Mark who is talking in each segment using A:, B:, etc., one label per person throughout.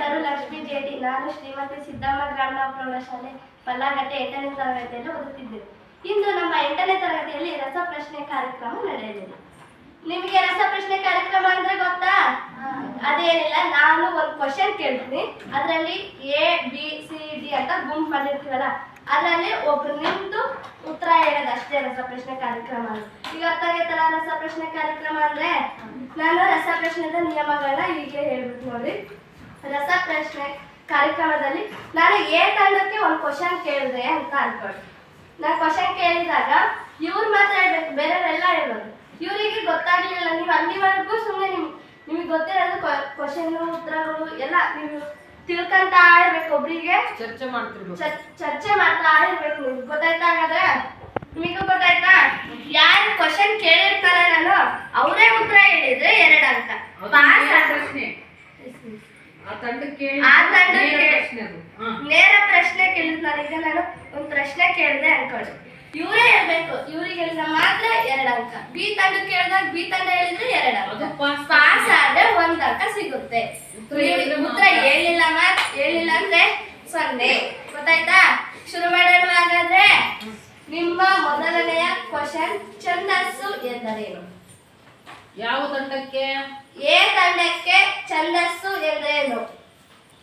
A: ಹೆಸರು ಲಕ್ಷ್ಮೀ ಜೇಡಿ. ನಾನು ಶ್ರೀಮತಿ ಸಿದ್ದಮ್ಮ ಗ್ರಾಮೀಣ ಪ್ರೌಢಶಾಲೆ ಪಲ್ಲಾಗಟ್ಟೆ 8ನೇ ತರಗತಿಯಲ್ಲಿ ಓದುತ್ತಿದ್ದೇನೆ. ಇಂದು ನಮ್ಮ 8ನೇ ತರಗತಿಯಲ್ಲಿ ರಸಪ್ರಶ್ನೆ ಕಾರ್ಯಕ್ರಮ ನಡೆಯಲಿದೆ. ನಿಮಗೆ ರಸಪ್ರಶ್ನೆ ಕಾರ್ಯಕ್ರಮ ಅಂದ್ರೆ ಗೊತ್ತಾ? ಅದೇನಿಲ್ಲ, ನಾನು ಒಂದು ಕ್ವಶನ್ ಕೇಳ್ತೀನಿ. ಅದರಲ್ಲಿ ABCD ಅಂತ ಗುಂಪು ಮಾಡಿರ್ತೀವಲ್ಲ, ಅದರಲ್ಲಿ ಒಬ್ರು ನಿಂತು ಉತ್ತರ ಹೇಳೋದು ಅಷ್ಟೇ ರಸಪ್ರಶ್ನೆ ಕಾರ್ಯಕ್ರಮ. ಈಗ ಅರ್ಥ ಆಗೈತಲ್ಲ ರಸಪ್ರಶ್ನೆ ಕಾರ್ಯಕ್ರಮ ಅಂದ್ರೆ? ನಾನು ರಸಪ್ರಶ್ನೆದ ನಿಯಮಗಳನ್ನ ಹೀಗೆ ಹೇಳ್ಬಿಟ್ಟು ನೋಡಿ. ರಸಪ್ರಶ್ನೆ ಕಾರ್ಯಕ್ರಮದಲ್ಲಿ ನಾನು ತಂಡಕ್ಕೆ ಒಂದು ಕ್ವಶನ್ ಕೇಳಿದೆ ಅಂತ ಅನ್ಕೊಳ್ಳಿ. ನಾನು ಕ್ವಶನ್ ಕೇಳಿದಾಗ ಇವ್ರು ಮಾತ್ರ ಹೇಳ್ಬೇಕು, ಬೇರೆಯವರೆಲ್ಲ ಹೇಳ್ಬೋದು. ಇವರಿಗೆ ಗೊತ್ತಾಗ್ಲಿಲ್ಲ, ನೀವು ಅಲ್ಲಿವರೆಗೂ ಸುಮ್ಮನೆ ನಿಮಗೆ ಗೊತ್ತಿರೋದು ಕ್ವಶನ್ ಉತ್ತರಗಳು ಎಲ್ಲ ನೀವು ತಿಳ್ಕೊಂತ ಇರ್ಬೇಕು. ಒಬ್ರಿಗೆ ಚರ್ಚೆ ಮಾಡ್ತಾ ಇರ್ಬೇಕು. ನಿಮ್ಗೆ ಗೊತ್ತಾಯ್ತಾ? ಹಾಗಾದ್ರೆ ನಿಮಗೂ ಗೊತ್ತಾಯ್ತಾ? ಯಾರು ಕ್ವಶನ್ ಕೇಳಿರ್ತಾರೆ ನಾನು ಅವರೇ ಉತ್ತರ ಹೇಳಿದ್ರೆ 2 ಅಂಕ. ನೇರ ಪ್ರಶ್ನೆ ಕೇಳಿದ್ ನನಗೆ, ನಾನು ಒಂದು ಪ್ರಶ್ನೆ ಕೇಳಿದೆ ಅನ್ಕೊಳ್ಳಿ, ಇವರೇ ಹೇಳ್ಬೇಕು. ಇವ್ರಿಗೆ ಹೇಳಿದ ಮಾತ್ರ 2 ಅಂಕ. ಬಿ ತಂಡಕ್ಕೆ ಕೇಳಿದಾಗ ಬಿ ತಂಡ ಹೇಳಿದ್ರೆ 2 ಅಂಕ. ಪಾಸ್ ಆದ್ರೆ 1 ಅಂಕ ಸಿಗುತ್ತೆ. ಉತ್ತರ ಹೇಳಿಲ್ಲ ಅಂದ್ರೆ 0. ಗೊತ್ತಾಯ್ತಾ? ಶುರು ಮಾಡೋಣ ಹಾಗಾದ್ರೆ. ನಿಮ್ಮ ಮೊದಲನೆಯ ಕ್ವಶನ್, ಛಂದಸ್ಸು ಎಂದರೇನು?
B: ಯಾವ ತಂಡಕ್ಕೆ?
A: ಎ ತಂಡಕ್ಕೆ ಛಂದಸ್ಸು ಎಂದರೇನು?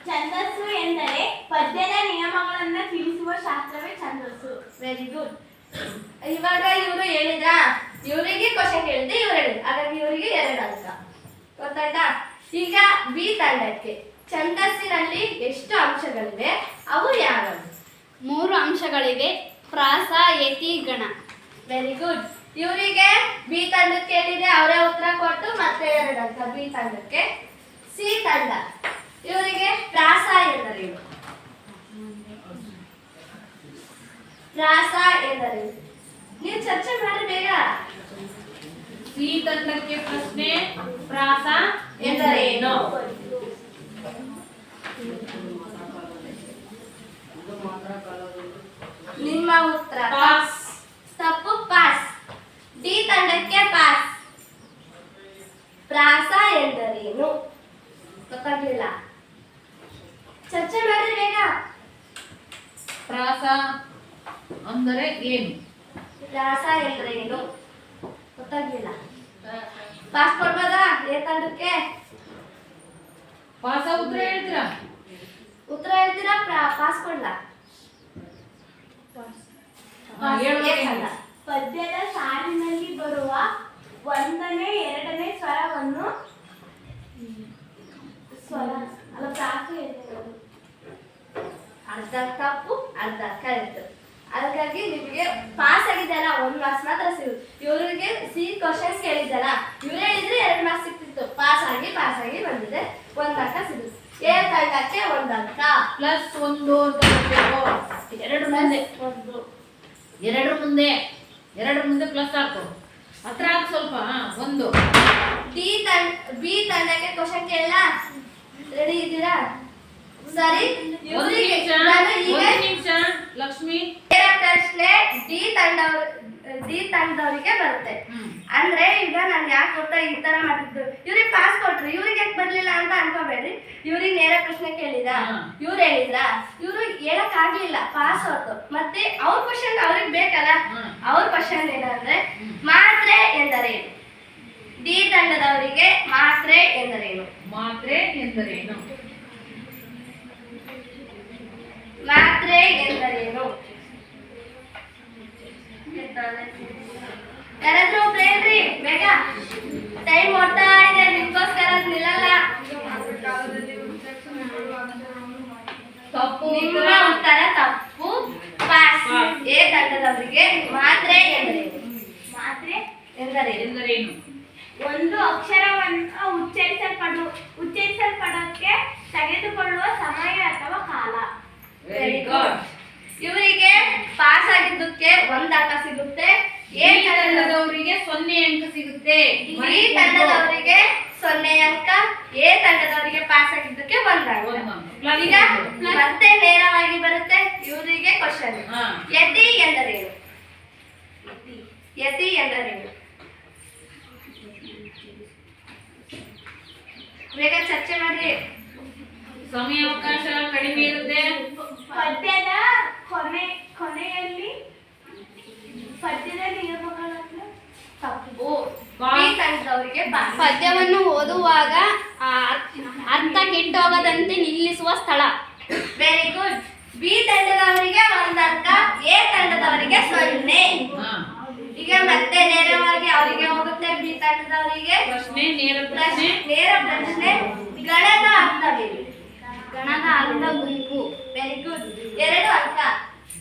C: ಛಂದಸ್ಸು ಎಂದರೆ ಪದ್ಯದ ನಿಯಮಗಳನ್ನು ತಿಳಿಸುವ ಶಾಸ್ತ್ರವೇ ಛಂದಸ್ಸು.
A: Very good. ಇವಾಗ ಇವರು ಹೇಳಿದ್ರ, ಇವರಿಗೆ ಕ್ವಶನ್ ಕೇಳಿದೆ, ಇವ್ರು ಹೇಳಿದ್ರು, ಹಾಗಾಗಿ ಇವರಿಗೆ 2 ಅಂಕ. ಗೊತ್ತಾಯ್ತಾ? ಈಗ ಬಿ ತಂಡಕ್ಕೆ ಛಂದಸ್ಸಿನಲ್ಲಿ ಎಷ್ಟು ಅಂಶಗಳಿವೆ? ಅವು ಯಾವ್ಯಾವು?
C: 3 ಅಂಶಗಳಿವೆ: ಪ್ರಾಸ, ಯತಿ, ಗಣ.
A: Very good. ಇವರಿಗೆ ಬಿ ತಂಡಕ್ಕೆ ಹೇಳಿದೆ, ಅವರೇ ಉತ್ತರ ಕೊಟ್ಟು ಮತ್ತೆ 2 ಅಂಕ ಬಿ ತಂಡಕ್ಕೆ. ಸಿ ತಂಡ, ಇವರಿಗೆ ಪ್ರಾಸ ಎಂದರೇನು? ಪ್ರಾಸ ಎಂದರೇನು? ನೀವು ಚರ್ಚೆ ಮಾಡಿ ಬೇಗ.
B: ಸಿ ತಂಡಕ್ಕೆ ಪ್ರಶ್ನೆ, ಪ್ರಾಸ ಎಂದರೇನು?
A: ನಿಮ್ಮ ಉತ್ತರ ತಪ್ಪು. ಪಾಸ್. ಡಿ ತಂಡಕ್ಕೆ ಪಾಸ್. ಪ್ರಾಸ ಎಂದರೇನು? ಗೊತ್ತಾಗ್ಲಿಲ್ಲ? ಚರ್ಚೆ ಮಾಡಿ ಬೇಗ.
B: ಪ್ರಾಸ ಅಂದರೆ ಏನು?
A: ಪ್ರಾಸ ಎಂದರೇನು? ಗೊತ್ತಾಗ್ಲಿಲ್ಲ? ಪಾಸ್ ಕೊಡ್ಬೋದಾ? ಎ ತಂಡಕ್ಕೆ
B: ಪಾಸ ಉತ್ತರ ಹೇಳ್ತೀರಾ?
A: ಉತ್ತರ ಹೇಳ್ತೀರಾ? ಪಾಸ್ ಕೊಡ್ಲಾ?
C: ಪದ್ಯದ ಸಾಲಿನಲ್ಲಿ ಬರುವ 1ನೇ 2ನೇ ಸ್ವರವನ್ನು ಪ್ರಾಸ ಎಂದರೇನು?
A: ಅರ್ಧ ತಪ್ಪು, ಅರ್ಧ ಕರೆಕ್ಟ್. ಹಾಗಾಗಿ ನಿಮಗೆ ಪಾಸ್ ಆಗಿದೆಯಲ್ಲ 1 ಮಾರ್ಕ್ಸ್ ಮಾತ್ರ ಸಿಗುತ್ತೆ. ಇವರಿಗೆ ಸಿ ಕ್ವಶನ್ಸ್ ಕೇಳಿದ್ದಲ್ಲ, ಇವ್ರು ಹೇಳಿದ್ರೆ 2 ಮಾರ್ಕ್ಸ್ ಸಿಗ್ತಿತ್ತು. ಪಾಸ್ ಆಗಿ ಬಂದಿದೆ, 1 ಅಂಕ ಸಿಗುತ್ತೆ. ಎ ತಂಡಕ್ಕೆ 1 ಅಂಕ.
B: ಪ್ಲಸ್ 1 ಅಂತ ಬರಬೇಕು. 2 ಮುಂದೆ ಪ್ಲಸ್ ಹಾಕು. ಹತ್ರ ಹಾಕು ಸ್ವಲ್ಪ. 1.
A: ಬಿ ತಂಡಕ್ಕೆ ಕ್ವಶನ್ ಕೇಳಲ್ಲ? ರೆಡಿ ಇದ್ದೀರಾ? ಸರಿ.
B: ಒಂದು ನಿಮಿಷ ಲಕ್ಷ್ಮಿ.
A: ಪ್ರಶ್ನೆ ಡಿ ತಂಡದವರಿಗೆ ಬರುತ್ತೆ. ಅಂದ್ರೆ ಈಗ ನಾನು ಯಾಕೆ ಗೊತ್ತಾ ಈ ತರ ಮಾಡಿದ್ದು, ಇವ್ರಿಗೆ ಪಾಸ್ ಕೊಟ್ರು, ಇವ್ರಿಗೆ ಯಾಕೆ ಬರ್ಲಿಲ್ಲ ಅಂತ ಅನ್ಕೋಬೇಡ್ರಿ. ಇವ್ರಿಗೆ ನೇರ ಪ್ರಶ್ನೆ ಕೇಳಿದ, ಇವ್ರು ಹೇಳಿದ್ರ, ಇವ್ರು ಹೇಳಕ್ ಆಗ್ಲಿಲ್ಲ, ಪಾಸ್ ಹೊತ್ತು. ಮತ್ತೆ ಅವ್ರ ಕ್ವಶನ್ ಅವ್ರಿಗೆ ಬೇಕಲ್ಲ, ಅವ್ರ ಕ್ವಶನ್ ಏನಂದ್ರೆ ಮಾತ್ರೆ ಎಂದರೇನು? ಡಿ ತಂಡದವರಿಗೆ ಮಾತ್ರೆ ಎಂದರೇನು?
B: ಮಾತ್ರೆ ಎಂದರೇನು?
A: ಮಾತ್ರೆ ಎಂದರೇನು? ಯಾರಾದ್ರೂ ಒಬ್ರು ಹೇಳ್ರಿ ಬೇಗ. ಟೈಮ್ ಓಡ್ತಾ ಇದೆ, ನಿಮ್ಗೋಸ್ಕರ ನಿಲ್ಲಲ್ಲ.
B: ತಪ್ಪು.
A: ನಿಮ್ಮ ಉತ್ತರ ತಪ್ಪು. ಪಾಸ್. ಎ ತಂಡದವರಿಗೆ ಮಾತ್ರೆ ಎಂದರೇನು?
C: ಮಾತ್ರೆ
B: ಎಂದರೇನು?
C: ಒಂದು ಅಕ್ಷರವನ್ನು ಉಚ್ಚರಿಸಲ್ಪಡೋಕ್ಕೆ ತೆಗೆದುಕೊಳ್ಳುವ ಸಮಯ ಅಥವಾ ಕಾಲ.
B: Very good.
A: ಇವರಿಗೆ ಪಾಸ್ ಆಗಿದ್ದಕ್ಕೆ 1 ಅಂಕ ಸಿಗುತ್ತೆ. ಎ
B: ತಂಡದವರಿಗೆ 0 ಅಂಕ ಸಿಗುತ್ತೆ.
A: ಬಿ ತಂಡದವರಿಗೆ 0 ಅಂಕ. ಎ ತಂಡದವರಿಗೆ ಪಾಸ್ ಆಗಿದ್ದಕ್ಕೆ 1 ಅಂಕ. ಈಗ ಮತ್ತೆ ನೇರವಾಗಿ ಬರುತ್ತೆ ಇವರಿಗೆ ಕ್ವಶನ್. ಯತಿ ಎಂದರೇನು? ಯತಿ ಎಂದರೇನು? ಬೇಗ ಚರ್ಚೆ ಮಾಡಿ.
B: ಸಮಯಾವಕಾಶ ಕಡಿಮೆ ಇರುತ್ತೆ.
C: ಪದ್ಯದ ಕೊನೆಯಲ್ಲಿ ಪದ್ಯದಲ್ಲಿ ಇರಬೇಕಾದ್ರೆ
A: ತಪ್ಪು.
B: ಪಾಸ್.
A: ಬಿ ತಂಡದವರಿಗೆ ಪಾಸ್.
D: ಪದ್ಯವನ್ನು ಓದುವಾಗ ಅರ್ಥ ಕೆಟ್ಟೋಗದಂತೆ ನಿಲ್ಲಿಸುವ ಸ್ಥಳ.
A: Very good. ಬಿ ತಂಡದವರಿಗೆ 1 ಅಂಕ, ಎ ತಂಡದವರಿಗೆ 0.
B: ಹಾ.
A: ಈಗ ಮತ್ತೆ ನೇರವಾಗಿ ಅವರಿಗೆ ಹೋಗುತ್ತೆ. ಬಿ ತಂಡದವರಿಗೆ
B: ಪ್ರಶ್ನೆ ನೇರ ಪ್ರಶ್ನೆ.
A: ನೇರ ಪ್ರಶ್ನೆ. ಗಣದ ಅರ್ಥವೇನು?
D: ಗಣದ ಅರ್ಥ ಗುಂಪು.
A: Very good. 2 ಅಂಕ.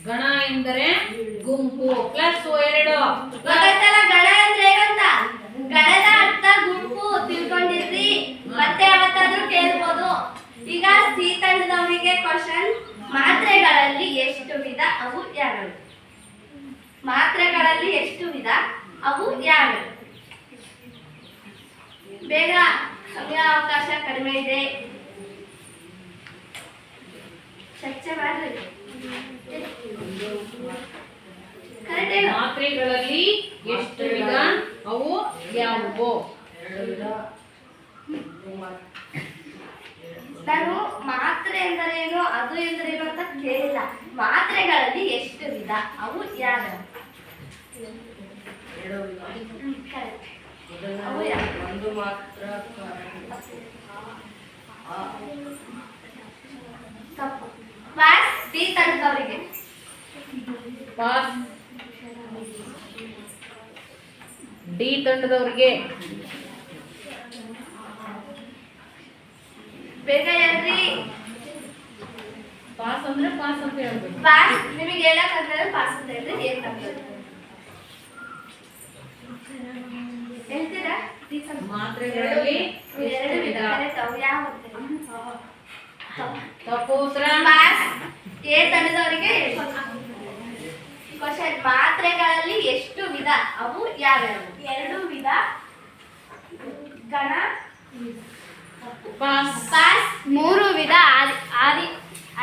B: ಗಣ ಎಂದರೆ ಗುಂಪು ಪ್ಲಸ್ 2.
A: ಗೊತ್ತಾಯ್ತಲ್ಲ ಗಣ ಅಂದ್ರೆ ಏನಂತ? ಗಣದ ಅರ್ಥ ಗುಂಪು ತಿಳ್ಕೊಂಡಿದ್ರಿ. ಮತ್ತೆ ಯಾವತ್ತಾದ್ರೂ ಕೇಳ್ಬೋದು. ಈಗ ಸಿ ತಂಡದವರಿಗೆ ಕ್ವಶನ್, ಮಾತ್ರೆಗಳಲ್ಲಿ ಎಷ್ಟು ವಿಧ, ಅವು ಯಾವ್ಯಾವು? ಮಾತ್ರೆಗಳಲ್ಲಿ ಎಷ್ಟು ವಿಧ, ಅವು ಯಾವ್ಯಾವು? ಬೇಗ, ಸಮಯಾವಕಾಶ ಕಡಿಮೆ ಇದೆ. ಚರ್ಚೆ ಮಾಡ್ರಿ. ಕರೆಕ್ಟ್ ಹೇಳು.
B: ಮಾತ್ರೆಗಳಲ್ಲಿ ಎಷ್ಟು ವಿಧ, ಅವು ಯಾವುವು?
A: ನಾನು ಮಾತ್ರೆ ಎಂದರೇನು, ಅದು ಎಂದರೇನು ಅಂತ ಕೇಳಿಲ್ಲ. ಮಾತ್ರೆಗಳಲ್ಲಿ ಎಷ್ಟು ವಿಧ, ಅವು ಯಾವ್ಯಾವು? Correct. ಅವು ಯಾವ್ಯಾವು? ತಪ್ಪು. ಪಾಸ್. ಡಿ ತಂಡದವರಿಗೆ
B: ಪಾಸ್. ಡಿ ತಂಡದವರಿಗೆ
A: ಬೇಗ ಹೇಳ್ರಿ.
B: ಪಾಸ್ ಅಂದ್ರೆ ಪಾಸ್ ಅಂತ ಹೇಳ್ಬೇಕು.
A: ಪಾಸ್. ನಿಮಗೆ ಹೇಳಕ್ಕಾಗಲ್ಲ ಪಾಸ್ ಅಂತ ಹೇಳಿದ್ರೆ ಏನ್ ತಪ್ಪು ಹೇಳ್ತೀರಾ? ಡಿ ತಂಡ.
B: ಮಾತ್ರೆಗಳಲ್ಲಿ
A: 2 ವಿಧ. Correct. ಅವು ಯಾವ?
B: ತಪ್ಪು ಉತ್ತರ.
A: ಪಾಸ್. ಎ ತಂಡದವರಿಗೆ ಕ್ವಶನ್, ಮಾತ್ರೆಗಳಲ್ಲಿ ಎಷ್ಟು ವಿಧ, ಅವು ಯಾವ್ಯಾವು?
C: 2 ವಿಧ. ಗಣ
B: ಪಾಸ್.
A: ಪಾಸ್.
D: 3 ವಿಧ. ಆದಿ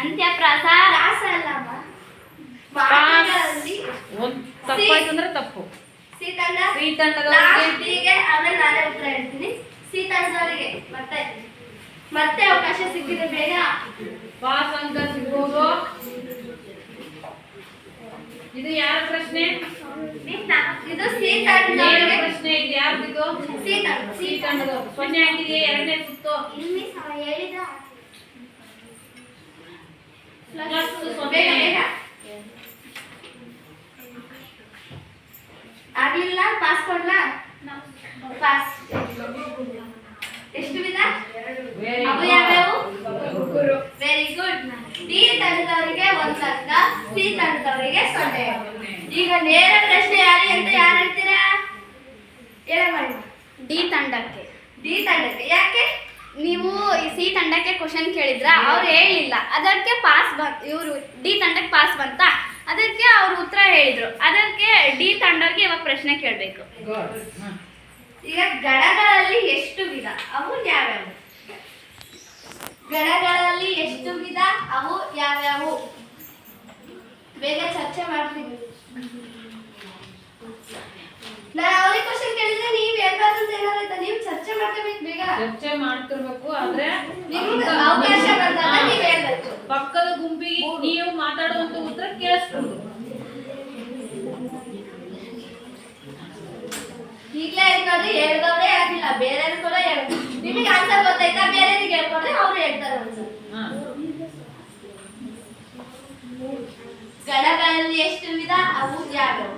D: ಅಂತ್ಯಪ್ರಾಸ.
A: ಪಾಸ್ ಅಲ್ಲಮ್ಮ. ಮಾತ್ರೆಗಳಲ್ಲಿ
B: ಒಂದ್ ತಪ್ಪಾಯ್ತು ಅಂದ್ರೆ ತಪ್ಪು.
A: ಸಿ ತಂಡ.
B: ಸಿ ತಂಡದವರಿಗೆ
A: ಲಾಸ್ಟ್ ಡಿಗೆ ಆಮೇಲೆ ನಾನೇ ಉತ್ತರ ಹೇಳ್ತೀನಿ. ಸಿ ತಂಡದವರಿಗೆ ಮತ್ತೆ ಅವಕಾಶ ಸಿಕ್ಕಿದೆ. ಬೇಗ.
B: ಪಾಸ್ ಅಂಕ ಸಿಗ್ಬೋದು. ಇದು ಯಾರ ಪ್ರಶ್ನೆ?
A: ಇದು ಸಿ
B: ನೇರ
A: ತಂಡದವರಿಗೆ.
B: ಪ್ರಶ್ನೆ. ಇದು ಯಾರ್ದಿದು?
A: ಸಿ ತಂಡ.
B: ಸಿ ತಂಡದವರು. 0 ಆಗಿದೆ. 2ನೇ ಸುತ್ತು
C: ಇಲ್ಲಿ ಹೇಳಿದ
B: ಪ್ಲಸ್ 0.
A: ಬೇಗ ಬೇಗ. ಆಗ್ಲಿಲ್ಲ? ಪಾಸ್ ಕೊಡ್ಲಾ? ಪಾಸ್. ಎಷ್ಟು ವಿಧ,
B: Very
A: ಅವು
B: good.
A: ಯಾವ್ಯಾವು? Very good. ಡಿ ತಂಡದವರಿಗೆ 1 ಅಂಕ, ಸಿ ತಂಡದವರಿಗೆ 0. ಈಗ ನೇರ ಪ್ರಶ್ನೆ ಯಾರು ಅಂತ ಯಾರು ಹೇಳ್ತೀರಾ? ಹೇಳಮ್ಮ.
D: ಡಿ ತಂಡಕ್ಕೆ.
A: ಡಿ ತಂಡಕ್ಕೆ. ಯಾಕೆ?
D: ನೀವು ಸಿ ತಂಡಕ್ಕೆ ಕ್ವಶನ್ ಕೇಳಿದ್ರ, ಅವ್ರು ಹೇಳಿಲ್ಲ, ಅದಕ್ಕೆ ಪಾಸ್ ಬಂತು. ಇವರು ಡಿ ತಂಡಕ್ಕೆ ಪಾಸ್ ಬಂತ, ಅದಕ್ಕೆ ಅವ್ರು ಉತ್ತರ ಹೇಳಿದ್ರು. ಅದಕ್ಕೆ ಡಿ ತಂಡಕ್ಕೆ ಇವಾಗ ಪ್ರಶ್ನೆ ಕೇಳಬೇಕು.
B: Good. ಹ.
A: ಈಗ ಗಣಗಳಲ್ಲಿ ಎಷ್ಟು ವಿಧ, ಅವು ಯಾವ್ಯಾವು? ಗಣಗಳಲ್ಲಿ ಎಷ್ಟು ವಿಧ, ಅವು ಯಾವ್ಯಾವು? ಬೇಗ ಚರ್ಚೆ ಮಾಡ್ತೀವಿ. ನಾನು ಅವ್ರಿಗೆ ಕ್ವಶನ್ ಕೇಳಿದ್ರೆ ನೀವು ಹೇಳ್ಬಾರ್ದು ಅಂತ ಏನಾಗುತ್ತೆ? ನೀವು ಚರ್ಚೆ ಮಾಡ್ಕೋಬೇಕು. ಬೇಗ
B: ಚರ್ಚೆ ಮಾಡ್ತಿರ್ಬೇಕು. ಆದ್ರೆ
A: ನಿಮ್ಗೆ ಅವಕಾಶ ಬಂದಾಗ ನೀವು ಹೇಳ್ಬೇಕು.
B: ಪಕ್ಕದ ಗುಂಪಿಗೆ ನೀವು ಮಾತಾಡುವಂತ ಉತ್ತರ ಕೇಳಿಸ್ಬೋದು.
A: ಈಗಲೇ ಹೇಳ್ಕೊಂಡ್ರೆ ಹೇಳ್ದವ್ರೆ ಹೇಳಕ್ಕಿಲ್ಲ, ಬೇರೆ ಕೂಡ ಹೇಳ್ಬೇಕು. ನಿಮಗೆ ಆನ್ಸರ್ ಗೊತ್ತಾಯ್ತಾ? ಬೇರೆಯವ್ರಿಗೆ ಹೇಳ್ಕೊಂಡ್ರೆ ಅವ್ರು ಹೇಳ್ತಾರೆ ಆನ್ಸರ್.
B: ಹ.
A: ಗಣಗಳಲ್ಲಿ ಎಷ್ಟು ವಿಧ, ಅವು ಯಾವ್ಯಾವು?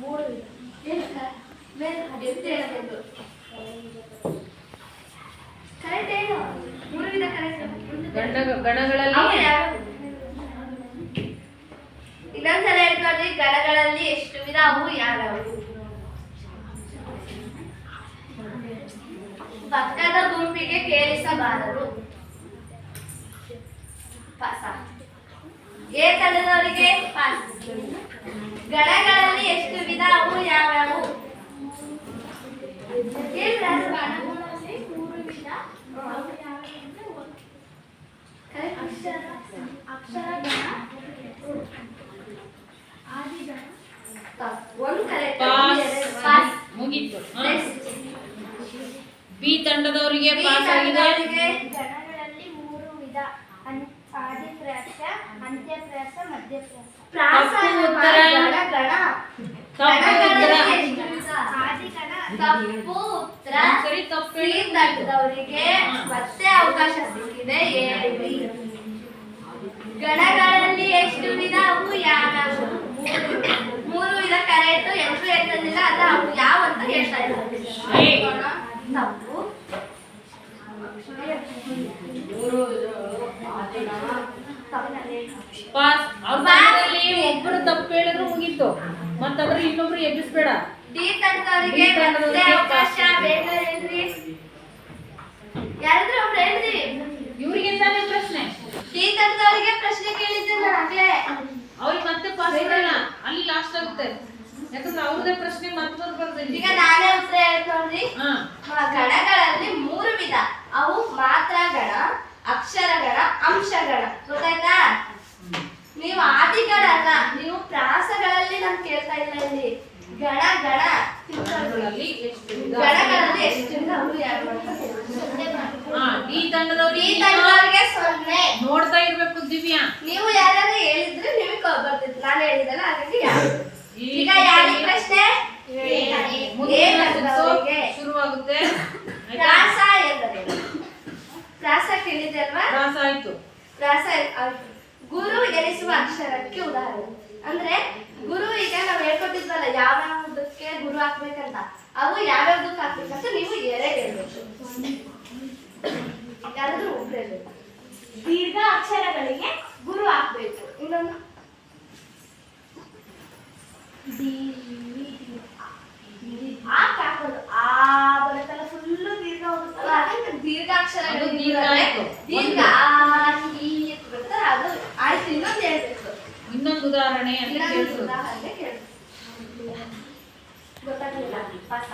A: 3 ವಿಧ. ಕರೆಕ್ಟ್ ಏನು? 3 ವಿಧ ಕರೆಕ್ಟ್.
B: ಗಣಗಳಲ್ಲಿ
A: ಅವು ಯಾವ್ಯಾವು? ಇನ್ನೊಂದ್ಸಲ ಹೇಳ್ಕೊಳ್ರಿ. ಗಣಗಳಲ್ಲಿ ಎಷ್ಟು ವಿಧ, ಅವು ಯಾವ್ಯಾವು? ಪಕ್ಕದ ಗುಂಪಿಗೆ ಕೇಳಿಸಬಾರದು. ಪಾಸ. A ತಂಡದವರಿಗೆ pass. ಗಣಗಳಲ್ಲಿ ಎಷ್ಟು ವಿಧ, ಅವು ಯಾವ್ಯಾವು? ಹೇಳ್ರಾ?
C: ಗಣಗಳಲ್ಲಿ 3 ವಿಧ. ಅವು ಯಾವ್ಯಾವು ಅಂದ್ರೆ
A: ಕರೆಕ್ಟ್.
C: ಅಕ್ಷರ ಗಣ, ಆದಿ ಗಣ.
A: ಒಂದು ಕರೆಕ್ಟ್.
B: ಪಾಸ್. ಮುಗೀತು. ಹ.
A: ನೆಕ್ಸ್ಟ್.
B: ಬಿ ತಂಡದವರಿಗೆ
A: ಬಿ
B: ಪಾಸ್ ಆಗಿದೆ.
A: ತಂಡದವರಿಗೆ
C: ಗಣಗಳಲ್ಲಿ ಆದಿಪ್ರಾಸ ಅಂತ್ಯಪ್ರಾಸ ಮಧ್ಯಪ್ರಾಸ
A: ಪ್ರಾಸ
B: ತಪ್ಪು
A: ಏನಮ್ಮ?
B: ಉತ್ತರ.
A: ಗಣ ಗಣ
B: ತಪ್ಪು ಉತ್ತರ.
C: ಆದಿಗಣ
A: ತಪ್ಪು ಉತ್ತರ.
B: ಸರಿ, ತಪ್ಪು
A: ಸಿ ತಂಡದವರಿಗೆ ಮತ್ತೆ ಅವಕಾಶ ಸಿಕ್ಕಿದೆ. ಹೇಳಿ. ಗಣಗಳಲ್ಲಿ ಎಷ್ಟು ವಿಧ? ಅವು ಯಾವ್ಯಾವು? ಮೂರು ವಿಧ ಕರೆಕ್ಟ್. ಎಂಟು ಹೇಳ್ತಿಲ್ಲ ಅದ ಅವು ಯಾವ ಅಂತ ಹೇಳ್ತಾ ಇದ್ದಾರೆ. ತಪ್ಪು.
B: ಪಾಸ್. ಅವ್ರ ಮನೆಯಲ್ಲಿ ಒಬ್ರು ತಪ್ಪು ಹೇಳಿದ್ರು ಮುಗೀತು. ಮತ್ತಂದ್ರೆ ಇನ್ನೊಬ್ರು ಎಬ್ಬಿಸ್ಬೇಡ.
A: ಡಿ ತಂಡದವರಿಗೆ ಮತ್ತೆ ಅವಕಾಶ. ಬೇಗ ಹೇಳ್ರಿ. ಯಾರಾದ್ರೂ ಒಬ್ರು ಹೇಳ್ರಿ.
B: ಇವ್ರಿಗಿಂತಾನೆ ಪ್ರಶ್ನೆ.
A: ಡಿ ತಂಡದವರಿಗೆ ಪ್ರಶ್ನೆ ಕೇಳಿದ್ದೆ ನಾನು ಆಗ್ಲೇ.
B: ಅವ್ರಿಗೆ ಮತ್ತೆ ಪಾಸ್ ಇರಲ್ಲ, ಅಲ್ಲಿ ಲಾಸ್ಟ್ ಆಗುತ್ತೆ. ಯಾಕಂದ್ರೆ ಅವ್ರದೇ ಪ್ರಶ್ನೆ ಮತ್ತೊಂದು ಬರ್ತೀನಿ.
A: ಈಗ ನಾನೇ ಉತ್ತರ ಹೇಳ್ಕೊಂಡ್ರಿ.
B: ಹಾ,
A: ಗಣಗಳಲ್ಲಿ ಮೂರು ವಿಧ. ಅವು ಮಾತ್ರ ಗಣ, ಅಕ್ಷರಗಣ, ಅಂಶಗಣ. ಗೊತ್ತಾಯ್ತಾ? ನೀವು ಆದಿಗಣ ಅಲ್ಲ, ನೀವು ಪ್ರಾಸಗಳಲ್ಲಿ ನಾನು ಕೇಳ್ತಾ ಇಲ್ಲ ಇಲ್ಲಿ. ಗಣ ಗಣ
B: ಗಣಗಳಲ್ಲಿ ಎಷ್ಟು ವಿಧ?
A: ಗಣಗಳಲ್ಲಿ ಎಷ್ಟು ವಿಧ? ಅವು ಯಾರು ಅಂತ ಹೇಳಿ.
B: ಹಾ, ಈ ತಂಡದವ್ರಿಗೆ
A: ಈ ತಂಡದವರಿಗೆ 0.
B: ನೋಡ್ತಾ ಇರ್ಬೇಕು ದಿವ್ಯಾ.
A: ನೀವು ಯಾರಾದ್ರೂ ಹೇಳಿದ್ರೆ ನಿಮಗೆ ಬರ್ತಿತ್ತು. ನಾನು ಹೇಳಿದಲ್ಲ, ಹಾಗಾಗಿ ಯಾರು. ಈಗ ಯಾರಿಗೆ ಪ್ರಶ್ನೆ?
B: ಮುಂದಿನ ಸುತ್ತು ಶುರುವಾಗುತ್ತೆ. ಆಯ್ತಾ?
A: ಪ್ರಾಸ ಎಂದರೇನು? ಪ್ರಾಸ ಕೇಳಿದೆ ಅಲ್ವಾ?
B: ಪ್ರಾಸ ಆಯ್ತು.
A: ಪ್ರಾಸ ಆಯ್ತು. ಗುರು ಎನಿಸುವ ಅಕ್ಷರಕ್ಕೆ ಉದಾಹರಣೆ ಅಂದ್ರೆ ಗುರು. ಈಗ ನಾವು ಹೇಳ್ಕೊಟ್ಟಿದ್ವಲ್ಲ ಯಾವ್ಯಾವುದಕ್ಕೆ ಗುರು ಹಾಕ್ಬೇಕಂತ, ಅವು ಯಾವ್ಯಾವ್ದಕ್ಕೆ ಹಾಕ್ಬೇಕಂತ ನೀವು ಎರಡು ಹೇಳ್ಬೇಕು. ಯಾರಾದ್ರೂ ಒಬ್ರು ಹೇಳ್ಬೇಕು. ದೀರ್ಘ ಅಕ್ಷರಗಳಿಗೆ ಗುರು ಹಾಕ್ಬೇಕು. ಇನ್ನೊಂದು ಹಾಕೋದು. ಆ ಬರುತ್ತಲ್ಲ, ಫುಲ್ಲು ದೀರ್ಘ ಹೋಗುತ್ತಲ್ಲ, ಅದಕ್ಕೆ ದೀರ್ಘಾಕ್ಷರಗಳು.
B: ಅದು ದೀರ್ಘ ಆಯ್ತು.
A: ದೀರ್ಘ ಈ ಅಂತ ಬರುತ್ತೆ, ಅದು ಆಯ್ತು. ಇನ್ನೊಂದು ಹೇಳ್ಬೇಕು.
B: ಇನ್ನೊಂದು ಉದಾಹರಣೆ ಅಂತ
A: ಇನ್ನೊಂದು
B: ಕೇಳ್ತು.
A: ಉದಾಹರಣೆ ಕೇಳು. ಗೊತ್ತಾಗ್ಲಿಲ್ಲ. ಪಾಸ.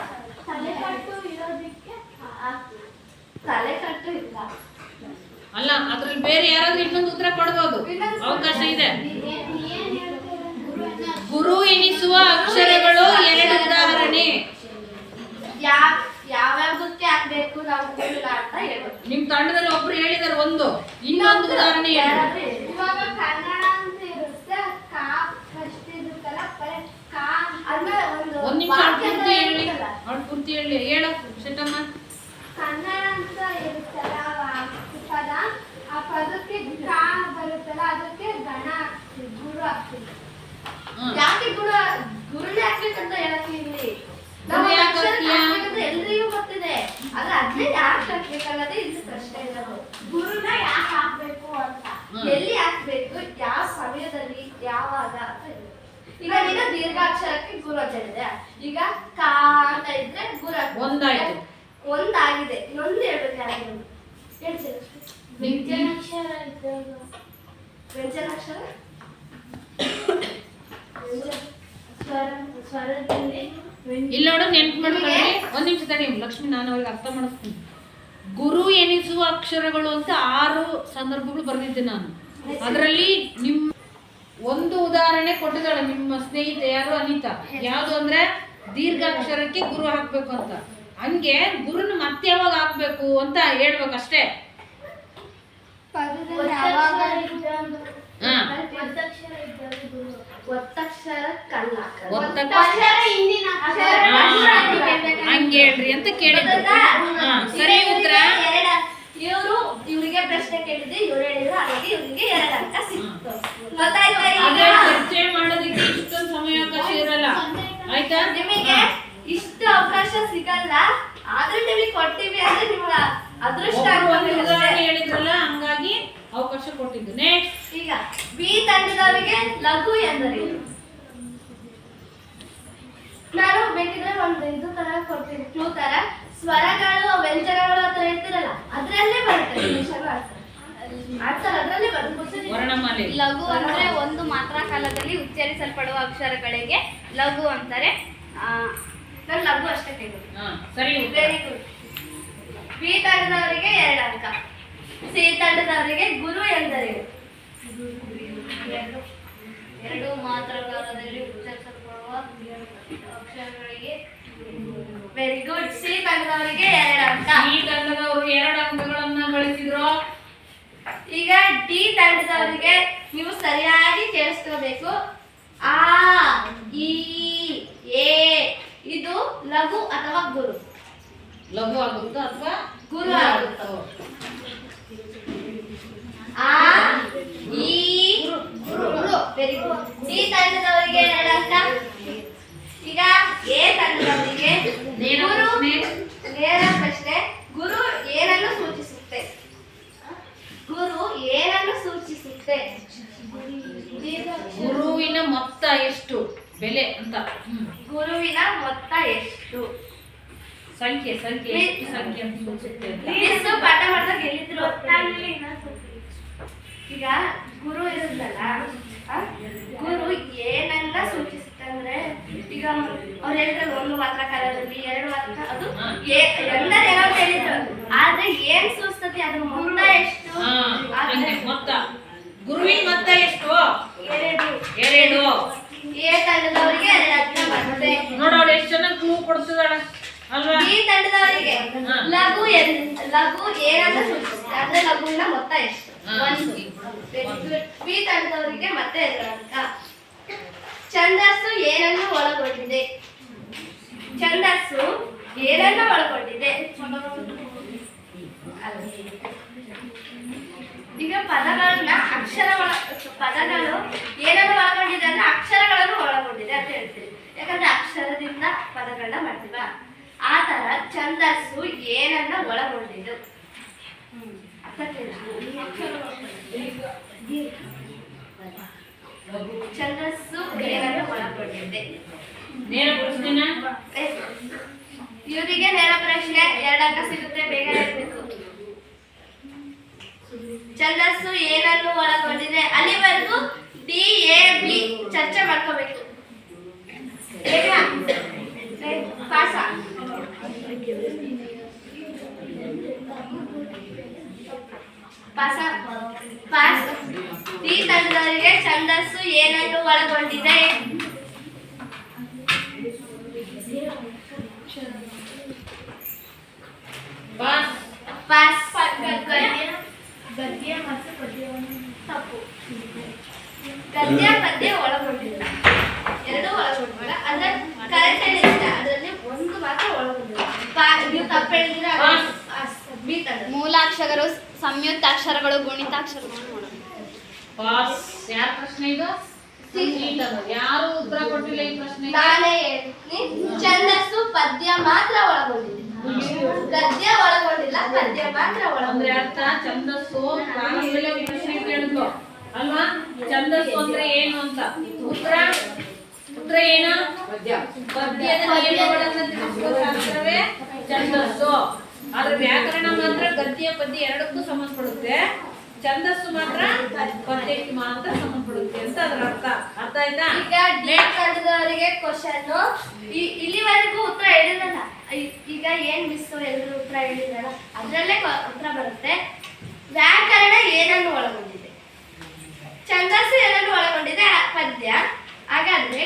C: ತಲೆಕಟ್ಟು ಇರೋದಕ್ಕೆ
A: ತಲೆಕಟ್ಟು ಇಲ್ಲ.
B: ಅಲ್ಲ, ಅದ್ರಲ್ಲಿ ಬೇರೆ ಯಾರಾದ್ರೂ ಇನ್ನೊಂದು ಉತ್ತರ ಕೊಡ್ಬೋದು, ಅವಕಾಶ ಇದೆ. ಗುರು ಎನಿಸುವ ಅಕ್ಷರಗಳು ಎರಡು ಉದಾಹರಣೆ.
A: ಯಾವ್ಯಾವ್ದಕ್ಕೆ ಹಾಕ್ಬೇಕು ನಾವು ಗುರುನ ಅಂತ ಹೇಳ್ಬೇಕು.
B: ನಿಮ್ ತಂಡದಲ್ಲಿ ಒಬ್ರು ಹೇಳಿದಾರೆ ಒಂದು, ಇನ್ನೊಂದು ಉದಾಹರಣೆ ಹೇಳಿ.
A: ಯಾರಾದ್ರೂ ಹೇಳಿ.
C: ಇವಾಗ ಕನ್ನಡ ಅಂತ ಇರುತ್ತೆ. ಕಾ ಫಸ್ಟ್ ಇರುತ್ತಲ್ಲ, ಬರೀ ಕಾ
A: ಅದನ್ನ ಒಂದು
B: ಒಂದ್ ನಿಮಿಷ
A: ವಾಕ್ಯ
B: ಪೂರ್ತಿ ಹೇಳಿ.
A: ಇರುತ್ತಲ್ಲ.
B: ಅವ್ಳು ಪೂರ್ತಿ ಹೇಳಿ. ಹೇಳು ಶೆಟ್ಟಮ್ಮ.
C: ಕನ್ನಡ ಅಂತ ಇರುತ್ತಲ್ಲ ಪದ, ಆ ಪದಕ್ಕೆ ಕಾ ಬರುತ್ತಲ್ಲ, ಅದಕ್ಕೆ ಗಣ ಹಾಕ್ತೀವಿ, ಗುರು ಹಾಕ್ತೀವಿ.
A: ಯಾಕೆ ಗುರುನೇ ಹಾಕ್ಬೇಕಂತ ಹೇಳಕ್ಕೆ ಇಲ್ಲಿ. ನಾವು
B: ಗುರು ಯಾಕೆ
A: ಅಕ್ಷರ
B: ಹಾಕ್ತೀಯಾ?
A: ಹಾಕ್ಬೇಕಂತ ಎಲ್ರಿಗೂ ಗೊತ್ತಿದೆ. ಆದ್ರೆ ಅದನ್ನೇ ಯಾಕೆ ಹಾಕ್ಬೇಕನ್ನೋದೇ ಇಲ್ಲಿ ಪ್ರಶ್ನೆ ಇರೋದು.
C: ಗುರುನ ಯಾಕೆ ಹಾಕ್ಬೇಕು ಅಂತ.
A: ಎಲ್ಲಿ ಹಾಕ್ಬೇಕು, ಯಾವ ಸಮಯದಲ್ಲಿ, ಯಾವಾಗ ಅಂತ ಇದೆ. ಈಗ ನೀನು ದೀರ್ಘಾಕ್ಷರಕ್ಕೆ ಗುರು ಅಂತ ಹೇಳಿದೆ. ಈಗ ಕಾ ಅಂತ ಇದ್ರೆ ಗುರು ಹಾಕ್ಬೇಕು.
B: ಒಂದಾಯ್ತು.
A: ಒಂದಾಗಿದೆ. ಇನ್ನೊಂದು ಹೇಳ್ಬೇಕು. ಯಾರು ಹೇಳ್ತೀರ?
C: ವ್ಯಂಜನಾಕ್ಷರ ಇದ್ದಾಗ
A: ವ್ಯಂಜನಾಕ್ಷರ ಸ್ವರದಲ್ಲಿ
B: ಇಲ್ಲ ನೋಡು, ನೆನ್ಪು ಮಾಡ್ಕೊಳ್ಳಿ. ಒಂದ್ ನಿಮಿಷ ತಡಿ ಲಕ್ಷ್ಮಿ, ನಾನು ಅವ್ರಿಗೆ ಅರ್ಥ ಮಾಡಿಸ್ತೀನಿ. ಗುರು ಎನಿಸುವ ಅಕ್ಷರಗಳು ಅಂತ 6 ಸಂದರ್ಭಗಳು ಬರೆದಿದ್ದೆ ನಾನು. ಅದರಲ್ಲಿ ನಿಮ್ ಒಂದು ಉದಾಹರಣೆ ಕೊಟ್ಟಿದ್ದಾಳೆ ನಿಮ್ಮ ಸ್ನೇಹಿತೆ ಯಾರು, ಅನಿತಾ. ಯಾವುದು ಅಂದ್ರೆ ದೀರ್ಘಾಕ್ಷರಕ್ಕೆ ಗುರು ಹಾಕ್ಬೇಕು ಅಂತ. ಹಂಗೆ ಗುರುನ ಮತ್ತೆ ಯಾವಾಗ ಹಾಕ್ಬೇಕು ಅಂತ ಹೇಳ್ಬೇಕಷ್ಟೇ.
C: ಪದದಲ್ಲಿ ಯಾವಾಗ
B: ಹಾ,
C: ಒತ್ತಕ್ಷರ ಇದ್ದಾಗ ಗುರು.
A: ಒತ್ತಕ್ಷರ ಕಲ್ಲ.
C: ಒತ್ತಕ್ಷರ ಹಿಂದಿನ ಅಕ್ಷರ.
B: ಹಂಗೆ ಹೇಳ್ರಿ ಅಂತ ಕೇಳಿದ್ದು. ಹಾ, ಸರಿ ಉತ್ತರ.
A: ಇವರಿಗೆ ಪ್ರಶ್ನೆ ಕೇಳಿದ್ರೆ ಇವ್ರು ಹೇಳಿದ್ರು, ಹಾಗಾಗಿ ಇವರಿಗೆ 2 ಅಂಕ ಸಿಕ್ತು. ಗೊತ್ತಾಯ್ತಾ?
B: ಅದೇ
A: ಈಗ
B: ಚರ್ಚೆ ಮಾಡೋದಕ್ಕೆ ಇಷ್ಟೊಂದು ಸಮಯಾವಕಾಶ ಇರಲ್ಲ. ಆಯ್ತಾ?
A: ನಿಮಗೆ ಇಷ್ಟು ಅವಕಾಶ ಸಿಗಲ್ಲ, ಆದ್ರೆ ನಿಮಗೆ ಕೊಟ್ಟಿವಿ ಅಂದ್ರೆ ನಿಮ್ಗೆ ಅದೃಷ್ಟ
B: ಒಬ್ರು ಒಂದು
A: ಆಗ್ಬೇಕಷ್ಟೇ.
B: ಉದಾಹರಣೆ ಹೇಳಿದ್ರಲ್ಲ, ಹಂಗಾಗಿ ಅವಕಾಶ ಕೊಟ್ಟಿದ್ದು. ನೆಕ್ಸ್ಟ್.
A: ಈಗ ಬಿ ತಂಡದವರಿಗೆ ಲಘು ಎಂದರೇನು? ನಾನು ಬೇಕಿದ್ರೆ ಒಂದು ಇದು ತರ ಕೊಡ್ತೀನಿ, ಕ್ಲೂ ತರ. ಸ್ವರಗಳು, ವ್ಯಂಜನಗಳು ಅಂತ ಹೇಳ್ತಿರಲ್ಲ, ಅದ್ರಲ್ಲೇ ಬರುತ್ತೆ. ಆನ್ಸರ್ ಅದ್ರಲ್ಲೇ ಬರುತ್ತೆ.
B: ವರ್ಣಮಾಲೆ.
D: ಲಘು ಅಂದ್ರೆ ಒಂದು ಮಾತ್ರ ಕಾಲದಲ್ಲಿ ಉಚ್ಚರಿಸಲ್ಪಡುವ ಅಕ್ಷರಗಳಿಗೆ ಲಘು ಅಂತಾರೆ.
A: ನಾನು ಲಘು ಅಷ್ಟೇ ಕೇಳಿದೆ.
B: ಹಾ, ಸರಿ ಉತ್ತರ.
A: Very good. ಬಿ ತಂಡದವರಿಗೆ 2 ಅಂಕ. ಸಿ ತಂಡದವರಿಗೆ ಗುರು ಎಂದರೇನು?
D: ಎರಡು ಮಾತ್ರ ಕಾಲದಲ್ಲಿ ಉಚ್ಚರಿಸಲ್ಪಡುವ ಅಕ್ಷರಗಳಿಗೆ
A: ವೆರಿ ಗುಡ್. ಸಿ ತಂಡದವರಿಗೆ 2 ಅಂಕ.
B: ಈ ತಂಡದವರು 2 ಅಂಕಗಳನ್ನ ಗಳಿಸಿದ್ರು.
A: ಈಗ ಡಿ ತಂಡದವರಿಗೆ ನೀವು ಸರಿಯಾಗಿ ಕೇಳಿಸ್ಕೋಬೇಕು. ಆ, ಈ, ಎ ಇದು ಲಘು ಅಥವಾ ಗುರು?
B: ಲಘು ಆಗುತ್ತಾ ಅಥವಾ
A: ಗುರು ಆಗುತ್ತೋ? ಆ, ಈ, ಗುರು. Very good. ಡಿ ತಂಡದವರಿಗೆ 2 ಅಂಕ. ಈಗ ಎ ತಂಡದವರಿಗೆ ಗುರು ನೇರ ಪ್ರಶ್ನೆ. ಗುರು ಏನನ್ನು ಸೂಚಿಸುತ್ತೆ? ಗುರು ಏನನ್ನು ಸೂಚಿಸುತ್ತೆ?
B: ಗುರುವಿನ ಮೊತ್ತ ಎಷ್ಟು ಬೆಲೆ ಅಂತ.
A: ಗುರುವಿನ ಮೊತ್ತ ಎಷ್ಟು?
B: ಸಂಖ್ಯೆ ಎಷ್ಟು ಸಂಖ್ಯೆ ಅಂತ ಸೂಚಿಸುತ್ತೆ ಅಂತ.
A: ಮಿಸ್ ಪಾಠ ಮಾಡಿದಾಗ ಹೇಳಿದ್ರು. ಈಗ ಗುರು ಇರುತ್ತಲ್ಲ, ಗುರು ಏನನ್ನ ಸೂಚಿಸುತ್ತೆ ಅಂದ್ರೆ, ಈಗ ಅವ್ರು ಹೇಳಿದ್ರೆ 1 ಮಾತ್ರ ಕಾಲದಲ್ಲಿ 2 ಮಾತ್ರ, ಅದು ಎಲ್ಲರೇನೋ ಹೇಳಿದ್ರು. ಆದ್ರೆ ಏನ್ ಸೂಚಿಸ್ತದೆ ಅದ್ರ ಮೊತ್ತ ಎಷ್ಟು?
B: ಮೊತ್ತ ಗುರುವಿನ ಮೊತ್ತ ಎಷ್ಟು?
A: 2. ಎ ತಂಡದವರಿಗೆ 2 ಅಂಕ ಬರುತ್ತೆ.
B: ನೋಡೋಳು ಎಷ್ಟು ಚೆನ್ನಾಗಿ ಕ್ಲೂ ಕೊಡ್ತಿದ್ದಾಳ ಅಲ್ವಾ?
A: ಬಿ ತಂಡದವರಿಗೆ ಲಘು ಏನನ್ನ ಸೂಚಿಸುತ್ತೆ ಅಂದ್ರೆ ಲಘುವಿನ ಮೊತ್ತ ಎಷ್ಟು? 1. ಬಿ ತಂಡದವರಿಗೆ ಮತ್ತೆ 2 ಅಂಕ. ಛಂದಸ್ಸು ಏನನ್ನು ಒಳಗೊಂಡಿದೆ? ಛಂದಸ್ಸು ಏನನ್ನು ಒಳಗೊಂಡಿದೆ? ಈಗ ಪದಗಳನ್ನ ಪದಗಳು ಏನನ್ನು ಒಳಗೊಂಡಿದೆ ಅಂದ್ರೆ ಅಕ್ಷರಗಳನ್ನು ಒಳಗೊಂಡಿದೆ ಅಂತ ಹೇಳ್ತೀವಿ. ಯಾಕಂದ್ರೆ ಅಕ್ಷರದಿಂದ ಪದಗಳನ್ನ ಮಾಡ್ತೀವ. ಆ ತರ ಛಂದಸ್ಸು ಏನನ್ನ ಒಳಗೊಂಡಿದ್ದು? ಛಂದಸ್ಸು ಏನನ್ನು ಒಳಗೊಂಡಿದೆ?
B: ನೇರ ಪ್ರಶ್ನೆನಾ?
A: ಇವರಿಗೆ ನೇರ ಪ್ರಶ್ನೆ. 2 ಅಂಕ ಸಿಗುತ್ತೆ, ಬೇಗ ಹೇಳ್ಬೇಕು. ಛಂದಸ್ಸು ಏನನ್ನು ಒಳಗೊಂಡಿದೆ? ಅಲ್ಲಿವರೆಗೂ ಡಿ ಎ ಬಿ ಚರ್ಚೆ ಮಾಡ್ಕೋಬೇಕು. ಪಾಸ. ಪಾಸ್. ಡಿ ತಂಡದವರಿಗೆ ಛಂದಸ್ಸು ಏನನ್ನು ಒಳಗೊಂಡಿದೆ? ಪಾಸ್. ಗದ್ಯ ಮತ್ತು ಪದ್ಯವನ್ನು ತಪ್ಪು. ಗದ್ಯ ಪದ್ಯ ಒಳಗೊಂಡಿಲ್ಲ, 2 ಒಳಗೊಂಡಿಲ್ಲ. ಅದ್ರ ಕರೆಕ್ಟ್ ಹೇಳಿದ್ರೆ ಅದರಲ್ಲಿ 1 ಮಾತ್ರ ಒಳಗೊಂಡಿಲ್ಲ. ನೀವು ತಪ್ಪು ಹೇಳಿದ್ರೆ ಬಿ ತಂಡ.
D: ಮೂಲಾಕ್ಷರಗಳು, ಸಂಯುಕ್ತಾಕ್ಷರಗಳು, ಗುಣಿತಾಕ್ಷರಗಳು.
B: ಪಾಸ್. ಯಾರ ಪ್ರಶ್ನೆ ಇದು? ಯಾರು ಉತ್ತರ ಕೊಟ್ಟಿಲ್ಲ ಈ ಪ್ರಶ್ನೆ?
A: ನಾನೇ ಹೇಳ್ತೀನಿ. ಛಂದಸ್ಸು ಪದ್ಯ ಮಾತ್ರ ಒಳಗೊಂಡಿದೆ, ಗದ್ಯ ಒಳಗೊಂಡಿಲ್ಲ, ಪದ್ಯ ಮಾತ್ರ
B: ಅಂದ್ರೆ
A: ಒಳಗೊಂಡಿಲ್ಲ.
B: ಅರ್ಥ ಛಂದಸ್ಸು ಪ್ರಾರಂಭದಲ್ಲಿ ಪ್ರಶ್ನೆ ಕೇಳಿದ್ವು ಅಲ್ವಾ? ಛಂದಸ್ಸು ಅಂದ್ರೆ ಏನು ಅಂತ. ಉತ್ತರ ಏನು? ಪದ್ಯದ ನಿಯಮಗಳನ್ನು ತಿಳಿಸುವ ಶಾಸ್ತ್ರವೇ ಛಂದಸ್ಸು. ಆದ್ರೆ ವ್ಯಾಕರಣ ಮಾತ್ರ ಗದ್ಯ ಪದ್ಯ 2ಕ್ಕೂ ಸಂಬಂಧಪಡುತ್ತೆ. ಛಂದಸ್ಸು ಮಾತ್ರ ಪದ್ಯಕ್ಕೆ ಮಾತ್ರ ಸಂಬಂಧಪಡುತ್ತೆ ಅಂತ ಅದರ ಅರ್ಥ. ಅರ್ಥ ಆಯ್ತಾ?
A: ಈಗ ಡಿ ತಂಡದವರಿಗೆ ಕ್ವಶನ್. ಇಲ್ಲಿವರೆಗೂ ಉತ್ತರ ಹೇಳಿರಲ್ಲ. ಈಗ ಏನ್ ಮಿಸ್ ಎಲ್ಲರೂ ಉತ್ತರ ಹೇಳಿದಾರ ಅದ್ರಲ್ಲೇ ಉತ್ತರ ಬರುತ್ತೆ. ವ್ಯಾಕರಣ ಏನನ್ನು ಒಳಗೊಂಡಿದೆ? ಛಂದಸ್ಸು ಏನನ್ನು ಒಳಗೊಂಡಿದೆ? ಪದ್ಯ. ಹಾಗಾದ್ರೆ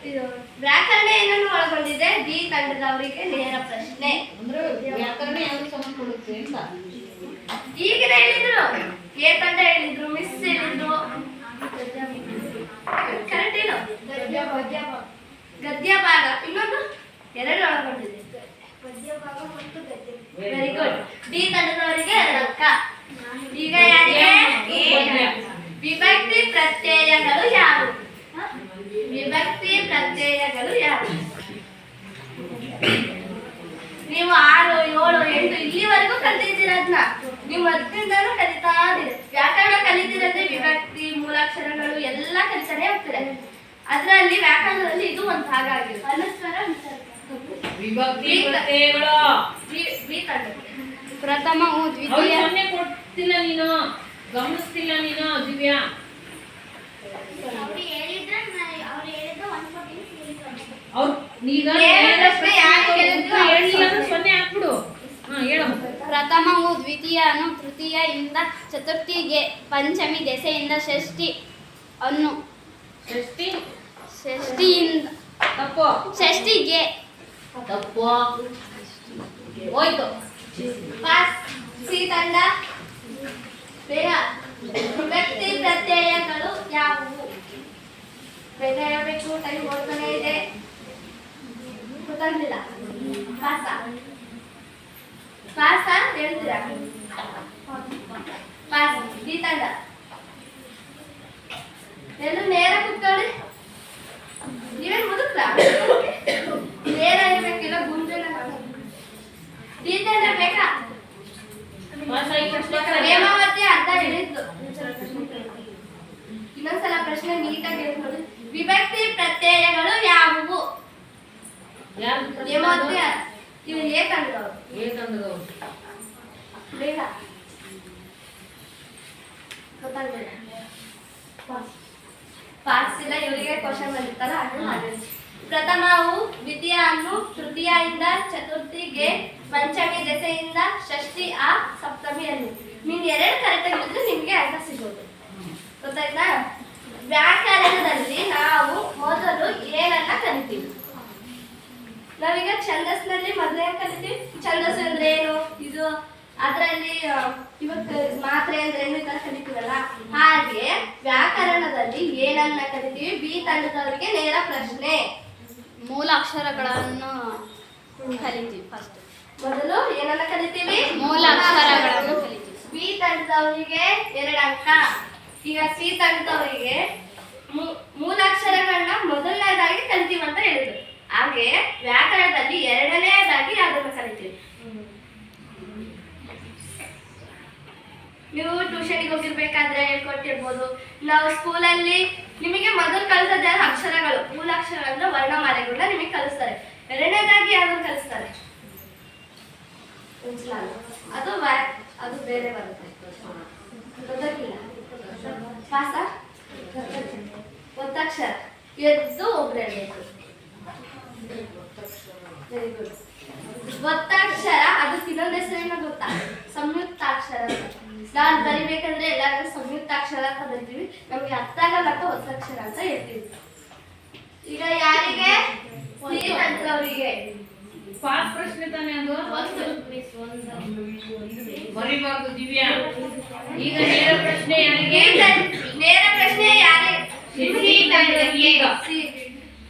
A: ಇದು ವ್ಯಾಕರಣ ಏನನ್ನು ಒಳಗೊಂಡಿದೆ? ಡಿ ತಂಡದವರಿಗೆ ನೇರ ಪ್ರಶ್ನೆ.
B: ಅಂದ್ರೆ ವ್ಯಾಕರಣ ಯಾವ್ದು ಸಂಬಂಧಪಡುತ್ತೆ ಅಂತ
A: ಈಗಿನ ಹೇಳಿದ್ರು. ಎ ತಂಡ ಹೇಳಿದ್ರು, ಮಿಸ್ ಹೇಳಿದ್ರು. ಕರೆಕ್ಟ್ ಏನು? ಗದ್ಯ ಭಾಗ. ಇನ್ನೊಂದು 2 ಒಳಗೊಂಡಿದೆ, ಪದ್ಯ ಭಾಗ ಮತ್ತು ಗದ್ಯ. Very good. ಡಿ ತಂಡದವರಿಗೆ 2 ಅಂಕ. ಈಗ ಯಾರಿಗೆ? ವಿಭಕ್ತಿ ಪ್ರತ್ಯಯಗಳು ಯಾವುವು? ವಿಭಕ್ತಿ ಪ್ರತ್ಯಯಗಳು ಯಾವುವು? ನೀವು 6, 7, 8 ಇಲ್ಲಿವರೆಗೂ ಕಲಿತಿದ್ದೀರ. ಅದನ್ನ ನೀವು ಮೊದಲಿಂದನೂ ಕಲಿತಾ ಇದ್ದೀರಿ. ವ್ಯಾಕರಣ ಕಲಿತಿರಂದ್ರೆ ವಿಭಕ್ತಿ, ಮೂಲಾಕ್ಷರಗಳು ಎಲ್ಲ ಕಲಿತಾನೆ ಹೋಗ್ತಾರೆ. ಅದರಲ್ಲಿ ವ್ಯಾಕರಣದಲ್ಲಿ ಇದು ಒಂದು ಭಾಗ ಆಗಿದೆ. ಅನುಸ್ವರ, ವಿಸರ್ಗ.
B: ವಿಭಕ್ತಿ ಪ್ರತ್ಯಯಗಳು.
A: ಬಿ ತಂಡ.
D: ಪ್ರಥಮವು, ದ್ವಿತೀಯ.
B: ಸೊನ್ನೆ ಕೊಡ್ತಿಲ್ಲ ನೀನು, ಗಮನಿಸ್ತಿಲ್ಲ ನೀನು ದಿವ್ಯಾ. ಈಗ ಸೊನ್ನೆ ಹಾಕ್ಬಿಡು.
D: ಪ್ರಥಮವು ದ್ವಿತೀಯನು ತೃತೀಯದಿಂದ ಚತುರ್ಥಿಗೆ, ಪಂಚಮಿ ದೆಸೆಯಿಂದ ಷಷ್ಠಿ ಅನ್ನು ಷಷ್ಠಿಯಿಂದ
B: ತಪ್ಪು.
D: ಷಷ್ಠಿಗೆ
B: ತಪ್ಪು ಹೋಯ್ತು.
A: ಪಾಸ್. ಸಿ ತಂಡ ಬೇಗ ಆಯ್ತು, ಟೈಮ್ ಓಡ್ತಾನೆ ಇದೆ. ಗೊತ್ತಾಗ್ಲಿಲ್ಲ. ಪಾಸ ಹೇಳ್ತೀರಾ? ಪಾಸ್. ಡಿ ತಂಡ ಎಲ್ಲರೂ ನೇರ ಕುತ್ಕೊಳ್ಳಿ. ನೀವೇನು ಮುದುಕ್ರ? ನೇರ ಇರ್ಬೇಕಿಲ್ಲ, ಗುಂಜನ ಡಿ ತಂಡ ಬೇಕಾ? ಹೇಮಾವತಿ ಅರ್ಧ ಹೇಳಿದ್ದು. ಇನ್ನೊಂದ್ಸಲ ಪ್ರಶ್ನೆ ನೀಟಾಗಿ ಹೇಳ್ಕೊಳ್ಳಿ. ವಿಭಕ್ತಿ ಪ್ರತ್ಯಯಗಳು ಯಾವುವು? ಹೇಮಾವತಿ ಇವು ಏಕಂದವರು. ಬೇಗ ಗೊತ್ತಾಗ್ಲಿಲ್ಲ. ಪಾಸ್ ಇಲ್ಲ, ಇವರಿಗೆ ಕ್ವಶನ್ ಬಂದಿತ್ತಲ್ಲ ಅದು ಮಾಡಿ. ಪ್ರಥಮವು ದ್ವಿತೀಯನ್ನು, ತೃತೀಯಿಂದ ಚತುರ್ಥಿಗೆ, ಪಂಚಮಿ ದೆಸೆಯಿಂದ ಷಷ್ಠಿ ಆ ಸಪ್ತಮಿಯಲ್ಲಿ. ನೀವು ಎರಡು ಕರೆಕ್ಟ್ ಆಗಿದ್ರೆ ನಿಮಗೆ ಅಂಕ ಸಿಗೋದು. ಗೊತ್ತಾಯ್ತಾ? ವ್ಯಾಕರಣದಲ್ಲಿ ನಾವು ಮೊದಲು ಏನನ್ನ ಕಲಿತೀವಿ? ನಾವೀಗ ಛಂದಸ್ನಲ್ಲಿ ಮೊದಲೇ ಕಲಿತೀವಿ. ಛಂದಸ್ಸು ಅಂದ್ರೆ ಏನು? ಇದು ಅದರಲ್ಲಿ ಇವತ್ತು ಮಾತ್ರೆ ಅಂದ್ರೆ ಏನು ಈ ತರ ಕಲಿತೀವಲ್ಲ, ಹಾಗೆ ವ್ಯಾಕರಣದಲ್ಲಿ ಏನನ್ನ ಕಲಿತೀವಿ? ಬಿ ತಂಡದವರಿಗೆ ನೇರ ಪ್ರಶ್ನೆ.
D: ಮೂಲ ಅಕ್ಷರಗಳನ್ನು ಕಲಿತೀವಿ. ಫಸ್ಟ್
A: ಮೊದಲು ಏನನ್ನ ಕಲಿತೀವಿ?
D: ಮೂಲ ಅಕ್ಷರಗಳನ್ನು ಕಲಿತೀವಿ.
A: ಬಿ ತಂಡದವರಿಗೆ 2 ಅಂಕ. ಈಗ ಸಿ ತಂಡದವರಿಗೆ ಮೂಲಾಕ್ಷರಗಳನ್ನ ಮೊದಲನೇದಾಗಿ ಕಲಿತೀವಿ ಅಂತ ಹೇಳಿದ್ರು. ಹಾಗೆ ವ್ಯಾಕರಣದಲ್ಲಿ ಎರಡನೇದಾಗಿ ಅದನ್ನು ಕಲಿತೀವಿ. ನೀವು ಟ್ಯೂಷನ್ಗೆ ಹೋಗಿರ್ಬೇಕಾದ್ರೆ ಹೇಳ್ಕೊಟ್ಟಿರ್ಬೋದು. ನಾವು ಸ್ಕೂಲಲ್ಲಿ ನಿಮಗೆ ಮೊದಲು ಕಲಿಸೋದೇ ಅಕ್ಷರಗಳು, ಮೂಲಾಕ್ಷರ ಅಂದ್ರೆ ವರ್ಣಮಾಲೆಗಳನ್ನ ನಿಮಗೆ ಕಲಿಸ್ತಾರೆ. ಎರಡನೇದಾಗಿ ಯಾವ್ದು ಕಲಿಸ್ತಾರೆ? ಅದು ಅದು ಬೇರೆ ಬರುತ್ತೆ. ಗೊತ್ತಾಗಿಲ್ಲ? ಪಾಸ ಒತ್ತಕ್ಷರ ಎದ್ದು ಒಬ್ರು ಹೇಳ್ಬೇಕು. Very good. ಒತ್ತಕ್ಷರ ಅದಕ್ಕೆ ಇನ್ನೊಂದು ಹೆಸರೇನೋ ಗೊತ್ತಾ? ಸಂಯುಕ್ತಾಕ್ಷರ. ನಾನು ಬರಿಬೇಕಂದ್ರೆ ಎಲ್ಲಾದ್ರೂ ಸಂಯುಕ್ತಾಕ್ಷರ ಅಂತ ಬರಿತೀವಿ, ನಮ್ಗೆ ಅರ್ಥ ಆಗಲ್ಲ ಅಂತ ಒತ್ತಕ್ಷರ ಅಂತ ಹೇಳ್ತೀವಿ. ಈಗ ಯಾರಿಗೆ? ಸಿ ತಂತ್ರವರಿಗೆ.
B: ಪಾಸ್ ಪ್ರಶ್ನೆ ತಾನೇ ಅದು? ಬರಿಬಾರ್ದು ದಿವ್ಯಾ. ಈಗ ನೇರ ಪ್ರಶ್ನೆ ಯಾರಿಗೆ?
A: ನೇರ ಪ್ರಶ್ನೆ ಯಾರಿಗೆ?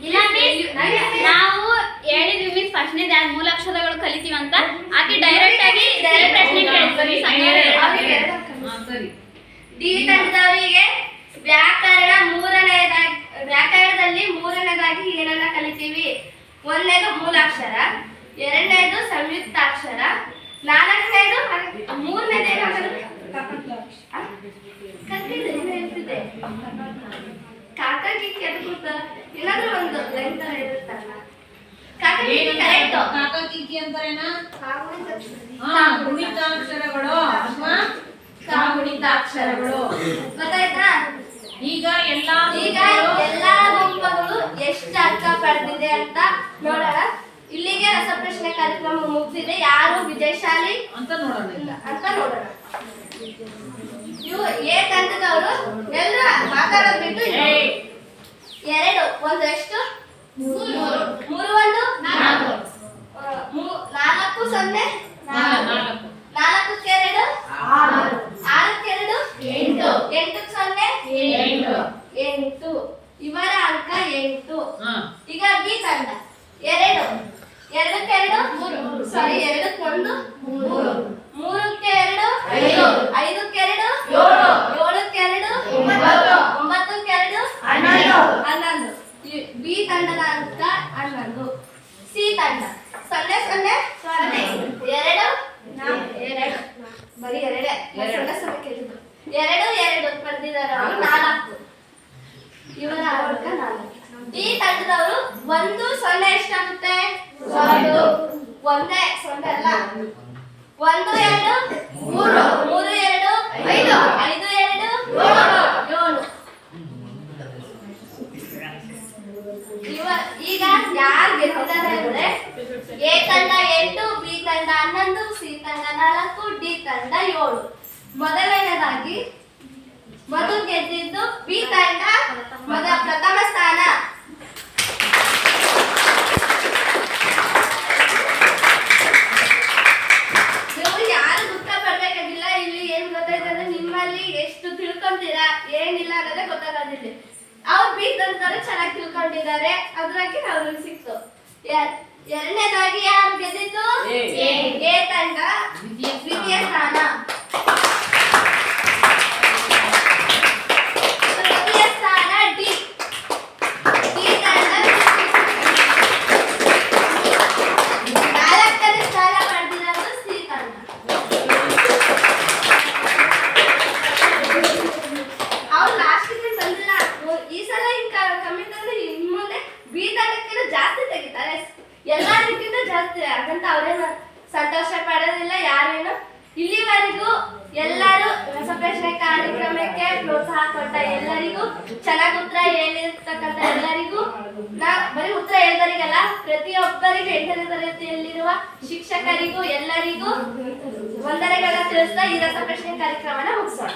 D: ಇಲ್ಲ ನಾವು ಹೇಳಿದ್ವಿ ಮಿಸ್ ಫಸ್ಟ್ನೇ ಮೂಲಾಕ್ಷರಗಳು ಕಲಿತೀವಿ ಅಂತ. ಆಕೆ ಡೈರೆಕ್ಟ್ ಆಗಿ ಪ್ರಶ್ನೆ ಕೇಳಿದ್ವಿ.
B: ಸರಿ.
A: ಡಿ ತಂಡದವರಿಗೆ ವ್ಯಾಕರಣದಲ್ಲಿ ಮೂರನೇದಾಗಿ ಏನನ್ನ ಕಲಿತೀವಿ? ಒಂದನೇದು ಮೂಲಾಕ್ಷರ, ಎರಡನೇದು ಸಂಯುಕ್ತಾಕ್ಷರ, ನಾಲ್ಕನೇದು ಮೂರನೇದು ಕಾಕಾಗಿ ಕೆದಕುತ್ತ ಏನಾದ್ರೂ ಒಂದು ಲೈನ್ ತರ ಇರುತ್ತಲ್ಲ.
B: ಕಾಕಾಕಿಕ್ಕಿ ಅಂತಾರೇನಾ? ಗುಣಿತಾಕ್ಷರಗಳು ಅಥವಾ ಕಾಗುಣಿತಾಕ್ಷರಗಳು.
A: ಗೊತ್ತಾಯ್ತಾ?
B: ಈಗ
A: ಎಲ್ಲಾ ಗುಂಪುಗಳು ಎಷ್ಟು ಅಂಕ ಪಡೆದಿದೆ ಅಂತ ನೋಡೋಣ. ಇಲ್ಲಿಗೆ ರಸಪ್ರಶ್ನೆ ಕಾರ್ಯಕ್ರಮ ಮುಗಿದಿದೆ. ಯಾರು ವಿಜಯಶಾಲಿ
B: ಅಂತ ನೋಡೋಣ.
A: ಇವು ಎ ತಂಡದವರು ಎಲ್ಲರೂ ಮಾತಾಡೋದು ಬಿಟ್ಟು 2 ಒಂದು ಎಷ್ಟು? 3 1 4 4 0 4 ಕ್ಕೆ 2 6 6 ಕ್ಕೆ 2 8 8 8 ಇವರ ಅಂಕ 8. ಈಗ ಬಿ ತಂಡ 2 2 ಕ್ಕೆ 2 ಸಾರಿ 2 ಕ್ಕೆ 1 3 3 ಕ್ಕೆ 2 5 ಕ್ಕೆ 2 7 ಕ್ಕೆ 2 9 ಕ್ಕೆ 2 11. ಬಿ ತಂಡದ ಅಂಕ 11. ಸಿ ತಂಡ 0 0 2 ಬರೀ 2 ಕೇಳಿದ್ರು. 2 ಪಡೆದಿದ್ದಾರೆ ಅವರು 4. ಇವರ ಅಂಕ 4. ಡಿ ತಂಡದವರು 1 0 ಎಷ್ಟಾಗುತ್ತೆ? 1 ಒಂದೇ 0 ಅಲ್ಲ. 1 2 3 3 2 5 5 2 7. ಈಗ ಯಾರು ಗೆದ್ದಿದ್ದಾರೆ ಅಂದ್ರೆ ಎ ತಂಡ 8, ಬಿ ತಂಡ 11, ಸಿ ತಂಡ 4, ಡಿ ತಂಡ 7. ಮೊದಲನೇದಾಗಿ ಮೊದಲು ಗೆದ್ದಿದ್ದು ಬಿ ತಂಡ, ಪ್ರಥಮ ಸ್ಥಾನ. ನೀವು ಯಾರು ದುಃಖ ಪಡ್ಬೇಕಾಗಿಲ್ಲ. ಇಲ್ಲಿ ಏನ್ ಗೊತ್ತಾಯ್ತಂದ್ರೆ ನಿಮ್ಮಲ್ಲಿ ಎಷ್ಟು ತಿಳ್ಕೊಂತೀರಾ ಏನಿಲ್ಲ ಅನ್ನೋದೇ ಗೊತ್ತಾಗೋದಿಲ್ಲ. ಅವ್ರು ಬಿ ತಂದವರು ಚೆನ್ನಾಗಿ ತಿಳ್ಕೊಂಡಿದ್ದಾರೆ, ಅದ್ರಾಗೆ ಅವ್ರಿಗೆ ಸಿಕ್ತು. ಎರಡನೇದಾಗಿ ಯಾರು ಗೆದ್ದಿದ್ದು? ಎ ತಂಡ ದ್ವಿತೀಯ ಸ್ಥಾನ. ತೃತೀಯ ಸ್ಥಾನ ಡಿ ತಂಡ. ನಾಲ್ಕನೇ ಸ್ಥಾನ ಪಡೆದಿರೋದು ಸಿ ತಂಡ. ಅವ್ರು ಲಾಸ್ಟಿಗೆ ಬಂದಿಲ್ಲ, ಈ ಸಲ ಕಮ್ಮಿ ತಂದ್ರೆ ಇನ್ ಮುಂದೆ ಬಿ ತಂಡಕ್ಕಿಂತ ಜಾಸ್ತಿ ತೆಗಿತಾರೆ, ಎಲ್ಲರಿಗಿಂತ ಜಾಸ್ತಿ. ಹಾಗಂತ ಅವ್ರೇನು ಸಂತೋಷ ಪಡೋದಿಲ್ಲ ಯಾರೇನು. ಇಲ್ಲಿವರೆಗೂ ಎಲ್ಲರೂ ರಸಪ್ರಶ್ನೆ ಕಾರ್ಯಕ್ರಮಕ್ಕೆ ಪ್ರೋತ್ಸಾಹ ಕೊಟ್ಟ ಎಲ್ಲರಿಗೂ, ಚೆನ್ನಾಗಿ ಉತ್ತರ ಹೇಳಿರ್ತಕ್ಕಂಥ ಎಲ್ಲರಿಗೂ, ಬರೀ ಉತ್ತರ ಹೇಳಿದವರಿಗಲ್ಲ, ಪ್ರತಿಯೊಬ್ಬರಿಗೂ 8ನೇ ತರಗತಿಯಲ್ಲಿರುವ ಶಿಕ್ಷಕರಿಗೂ ಎಲ್ಲರಿಗೂ ವಂದನೆಗಳನ್ನ ತಿಳಿಸ್ತಾ ಈ ರಸಪ್ರಶ್ನೆ ಕಾರ್ಯಕ್ರಮನ ಮುಗಿಸೋಣ.